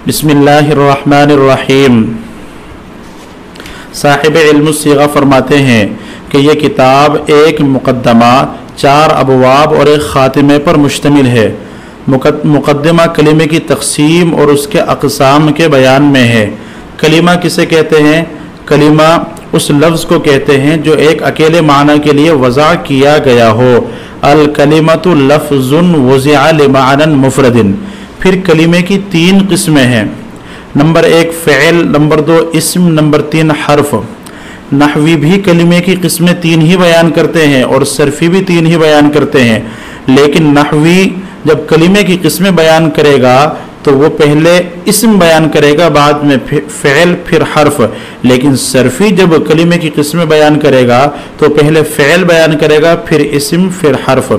बिस्मिल्लाहिर्रहमानिर्रहीम। साहिब इल्मुस सीगा फरमाते हैं कि यह किताब एक मुकद्दमा, 4 अबवाब और एक ख़ातिमे पर मुश्तमिल है। मुकद्दमा कलीमे की तक़सीम और उसके अक़साम के बयान में है। कलीमा किसे कहते हैं? कलीमा उस लफ्ज़ को कहते हैं जो एक अकेले माना के लिए वज़ा किया गया हो। अल कलिमतु लफ्ज़ुन वज़िअ लिमाअनन मुफ़रदिन। फिर कलीमे की 3 किस्में हैं। नंबर 1 फ़िअल, नंबर 2 इस्म, नंबर 3 हर्फ। नहवी भी कलीमे की किस्में 3 ही बयान करते हैं और सरफ़ी भी 3 ही बयान करते हैं। लेकिन नहवी जब कलीमे की किस्में बयान करेगा तो वो पहले इस्म बयान करेगा, बाद में फ़िअल, फिर हर्फ। लेकिन सरफ़ी जब कलीमे की किस्में बयान करेगा तो पहले फ़िअल बयान करेगा, फिर इस्म, फिर हर्फ।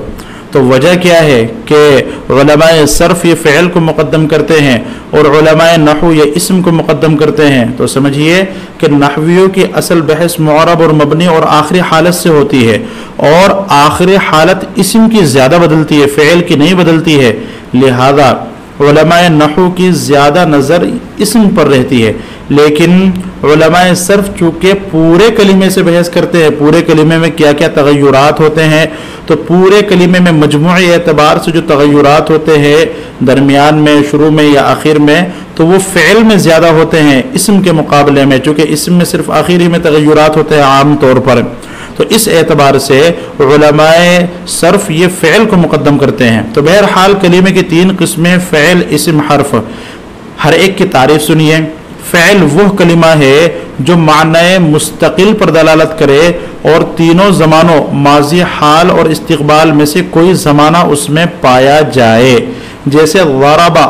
तो वजह क्या है कि उलमाए सर्फ़ ये फ़िअल को मुक़द्दम करते हैं और उलमाए नहू ये इस्म को मुक़द्दम करते हैं। तो समझिए कि नहवियों की असल बहस मुअरब और मबनी और आखिरी हालत से होती है, और आखिरी हालत इस्म की ज़्यादा बदलती है, फ़िअल की नहीं बदलती है। लिहाजा उलमाए नहू की ज़्यादा नज़र इस्म पर रहती है। लेकिन उलमाए सर्फ़ चूँकि पूरे कलीमे से बहस करते हैं, पूरे कलीमे में क्या क्या तग़य्युरात होते हैं, तो पूरे कलीमे में मजमूई एतबार से जो तग़य्युरात होते हैं दरमियान में, शुरू में या आखिर में, तो वो फ़िअल में ज़्यादा होते हैं इस्म के मुकाबले में, चूँकि इस्म में सिर्फ आखिरी में तग़य्युरात होते हैं आम तौर पर। तो इस एतबार से उलमाए सर्फ़ ये फ़िअल को मुक़द्दम करते हैं। तो बहरहाल कलीमे की 3 किस्में फ़िअल, इस्म, हर्फ। हर एक की तारीफ़ सुनिए। फ़िअल वह कलिमा है जो माने मुस्तकिल पर दलालत करे और तीनों ज़मानों माजी, हाल और इस्तिक़बाल में से कोई ज़माना उसमें पाया जाए। जैसे ज़रबा,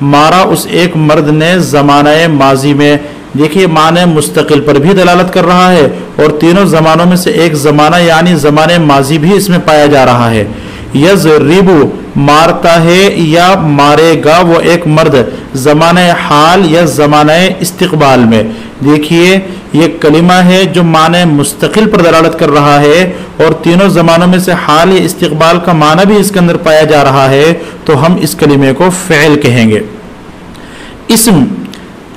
मारा उस एक मर्द ने ज़माने माजी में। देखिए माने मुस्तकिल पर भी दलालत कर रहा है और तीनों ज़मानों में से एक ज़माना यानी ज़माने माजी भी इसमें पाया जा रहा है। यज़रिबु, मारता है या मारेगा वो एक मर्द ज़माने हाल या ज़माने इस्तिक़बाल में। देखिए ये कलिमा है जो माने मुस्तकिल पर दलालत कर रहा है और तीनों ज़मानों में से हाल या इस्तिक़बाल का माना भी इसके अंदर पाया जा रहा है, तो हम इस कलिमे को फ़िअल कहेंगे।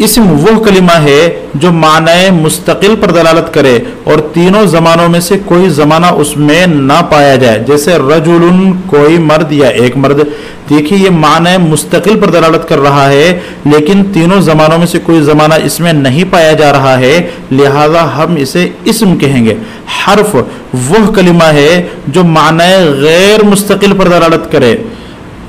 इस्म वह कलिमा है जो माने मुस्तकिल पर दलालत करे और तीनों ज़मानों में से कोई ज़माना उसमें ना पाया जाए। जैसे रजुलुन, कोई मर्द या एक मर्द। देखिए ये माने मुस्तकिल पर दलालत कर रहा है लेकिन तीनों ज़मानों में से कोई ज़माना इसमें नहीं पाया जा रहा है, लिहाजा हम इसे इस्म कहेंगे। हर्फ वह कलिमा है जो माने गैर मुस्तकिल पर दलालत करे।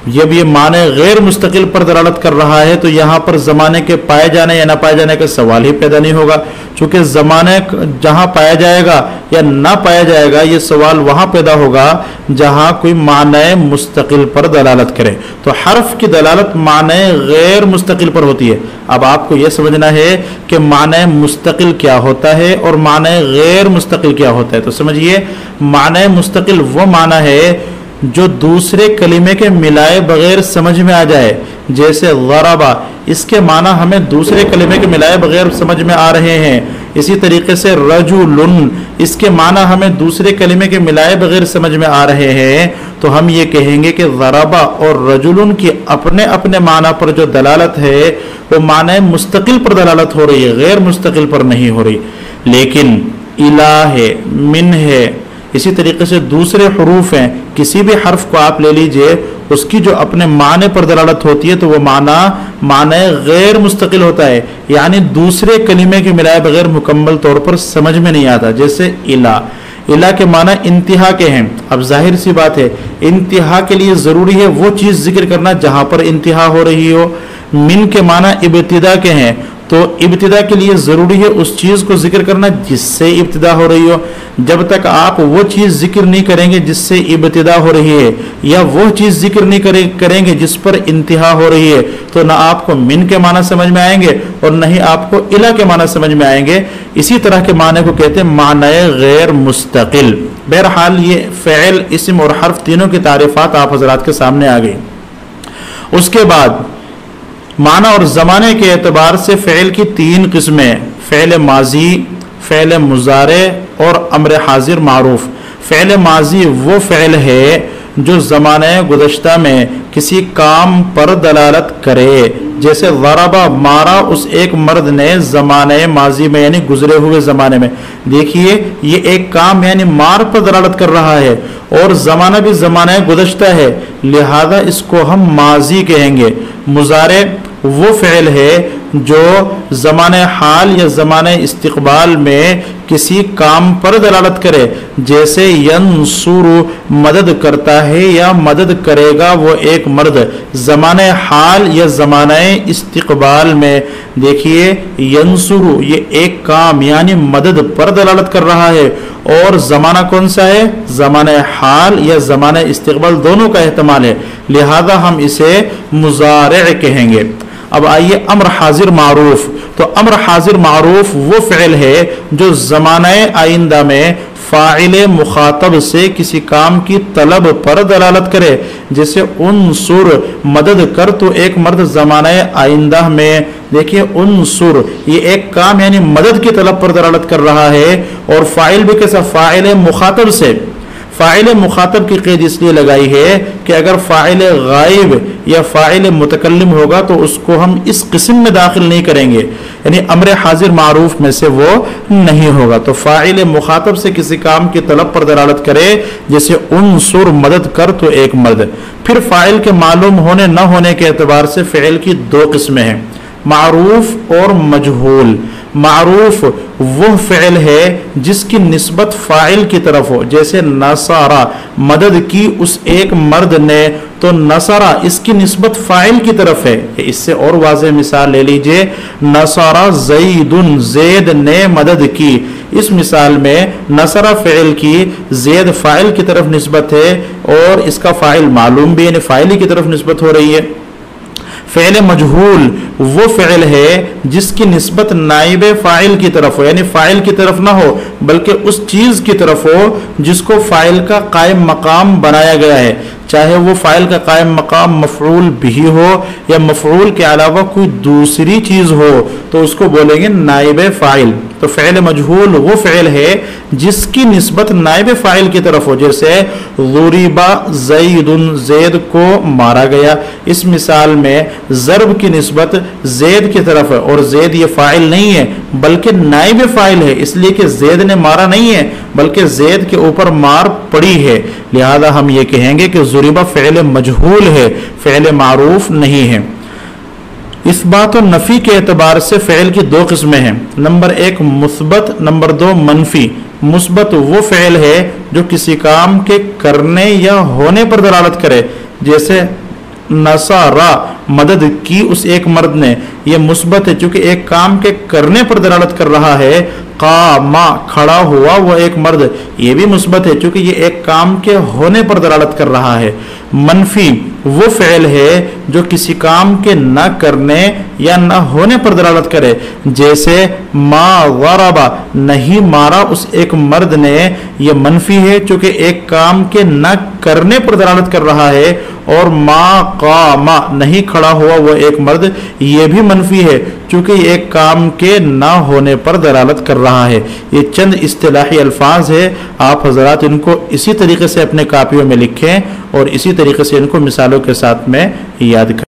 जब ये माने गैर मुस्तकिल पर दलालत कर रहा है तो यहाँ पर ज़माने के पाए जाने या ना पाए जाने का सवाल ही पैदा नहीं होगा, चूँकि ज़माने जहाँ पाया जाएगा या ना पाया जाएगा ये सवाल वहाँ पैदा होगा जहाँ कोई माने मुस्तकिल पर दलालत करे। तो हर्फ की दलालत माने गैर मुस्तकिल पर होती है। अब आपको यह समझना है कि माने मुस्तकिल क्या होता है और माने गैर मुस्तकिल क्या होता है। तो समझिए माने मुस्तकिल वो माना है जो दूसरे कलिमे के मिलाए बगैर समझ में आ जाए। जैसे ज़रबा, इसके माना हमें दूसरे कलिमे के मिलाए बगैर समझ में आ रहे हैं। इसी तरीके से रजुलुन, इसके माना हमें दूसरे कलिमे के मिलाए बगैर समझ में आ रहे हैं, तो हम ये कहेंगे कि ज़रबा और रजुलुन की अपने अपने माना पर जो दलालत है वो माने मुस्तकिल पर दलालत हो रही है, गैर मुस्तकिल पर नहीं हो रही। लेकिन इला है, मिन है, इसी तरीके से दूसरे हरूफ हैं, किसी भी हर्फ को आप ले लीजिए, उसकी जो अपने माने पर दलालत होती है तो वो माने गैर मुस्तकिल होता है, यानी दूसरे कलिमे के मिलाए बगैर मुकम्मल तौर पर समझ में नहीं आता। जैसे इला के माना इंतहा के हैं। अब जाहिर सी बात है इंतहा के लिए ज़रूरी है वो चीज़ जिक्र करना जहाँ पर इंतहा हो रही हो। मिन के माना इब्तिदा के हैं, तो इब्तिदा के लिए ज़रूरी है उस चीज़ को जिक्र करना जिससे इब्तिदा हो रही हो। जब तक आप वो चीज़ जिक्र नहीं करेंगे जिससे इब्तिदा हो रही है या वो चीज़ जिक्र नहीं करेंगे जिस पर इंतहा हो रही है, तो ना आपको मिन के माना समझ में आएंगे और न ही आपको इला के माना समझ में आएंगे। इसी तरह के माने को कहते हैं माने गैर मुस्तकिल। बहरहाल ये फ़िअल, इस्म और हर्फ तीनों की तारीफ़ात आप हज़रात के सामने आ गई। उसके बाद माना और ज़माने के एतबार से फ़िअल की 3 किस्में, फ़िअल माजी, फ़िअल मुज़ारे और अम्र हाजिर मारूफ। फ़िअल माजी वो फ़िअल है जो ज़माने गुज़श्ता में किसी काम पर दलालत करे, जैसे ज़रबा मारा उस एक मर्द ने ज़माने माजी में यानी गुजरे हुए ज़माने में। देखिए ये एक काम यानी मार पर दलालत कर रहा है और ज़माना भी ज़माना गुज़श्ता है, लिहाजा इसको हम माजी कहेंगे। मुज़ारे वो फ़िल है जो ज़माने हाल या ज़माने इस्तिक़बाल में किसी काम पर दलालत करे, जैसे यंसुरु मदद करता है या मदद करेगा वो एक मर्द ज़माने हाल या ज़माने इस्तिक़बाल में। देखिए यंसुरु ये एक काम यानी मदद पर दलालत कर रहा है और ज़माना कौन सा है, ज़माने हाल या ज़माने इस्तिक़बाल दोनों का एहतमाल है, लिहाजा हम इसे मुज़ारे कहेंगे। अब आइए अम्र हाजिर मारूफ। तो अम्र हाजिर मारूफ वो फ़िल है जो ज़माने आइंदा में फ़ाइल मुखातब से किसी काम की तलब पर दलालत करे, जैसे उनसुर मदद कर तो एक मर्द ज़माने आइंदा में। देखिए उनसुर ये एक काम यानी मदद की तलब पर दलालत कर रहा है और फ़ाइल भी कैसा, फ़ाइल मुखातब से। फ़ाइल मुखातब की क़ैद इसलिए लगाई है कि अगर फ़ाइल गायब या फ़ाइल मुतकल्लिम होगा तो उसको हम इस किस्म में दाखिल नहीं करेंगे, यानी अम्र हाजिर मारूफ में से वो नहीं होगा। तो फ़ाइल मुखातब से किसी काम की तलब पर दलालत करे, जैसे उनसुर मदद कर तो एक मर्द। फिर फ़ाइल के मालूम होने न होने के एतबार से फ़िल की दो किस्में हैं, मारूफ और मजहूल। मारूफ वह फ़िल है जिसकी निस्बत फ़ाइल की तरफ हो, जैसे नसारा मदद की उस एक मर्द ने, तो नसारा इसकी निस्बत फ़ाइल की तरफ है। इससे और वाज़ेह मिसाल ले लीजिए, नसारा ज़ैदुन ज़ैद ने मदद की। इस मिसाल में नसरा फ़िल की ज़ैद फ़ाइल की तरफ निस्बत है और इसका फ़ाइल मालूम भी यानी फ़ाइल की तरफ निस्बत हो रही है। फ़िल मजहूल वो फ़िल है जिसकी निस्बत नाइब फ़ाइल की तरफ हो, यानी फ़ाइल की तरफ ना हो बल्कि उस चीज़ की तरफ हो जिसको फ़ाइल का कायम मकाम बनाया गया है, चाहे वो फ़ाइल का कायम मकाम मफ़ऊल बिही हो या मफ़ऊल के अलावा कोई दूसरी चीज़ हो, तो उसको बोलेंगे नाइब फ़ाइल। तो फ़िल मजहूल वो फ़िल है जिसकी निस्बत नाइब फ़ाइल की तरफ हो, जैसे ज़ुरिबा ज़ैदुन ज़ैद को मारा गया। इस मिसाल में ज़र्ब की निस्बत ज़ैद की तरफ है और ज़ैद ये फ़ाइल नहीं है बल्कि नाइब फ़ाइल है, इसलिए कि ज़ैद ने मारा नहीं है बल्कि ज़ैद के ऊपर मार पड़ी है, लिहाजा हम ये कहेंगे कि ज़ुरिबा फ़िल मजहूल है, फ़िल मारूफ नहीं है। इस बात और नफ़ी के एतबार से फ़िल की दो किस्में हैं, नंबर एक मुस्बत, नंबर दो मनफी। मुस्बत वो फ़िल है जो किसी काम के करने या होने पर दलालत करे, जैसे नसारा मदद की उस एक मर्द ने, यह मुस्बत है चूंकि एक काम के करने पर दलालत कर रहा है। कामा खड़ा हुआ वो एक मर्द, ये भी मुस्बत है चूंकि ये एक काम के होने पर दलालत कर रहा है। मनफी वो फ़िल है जो किसी काम के न करने या न होने पर दलालत करे, जैसे मा ज़रबा नहीं मारा उस एक मर्द ने, यह मनफी है चूंकि एक काम के न करने पर दलालत कर रहा है। और मा कामा नहीं खड़ा हुआ वो एक मर्द, ये भी मनफी है चूंकि एक काम के ना होने पर दलालत कर रहा है। ये चंद इस्तिलाही अल्फाज है, आप हजरात इनको इसी तरीके से अपने कापियों में लिखें और इसी तरीके से इनको मिसालों के साथ में याद करें।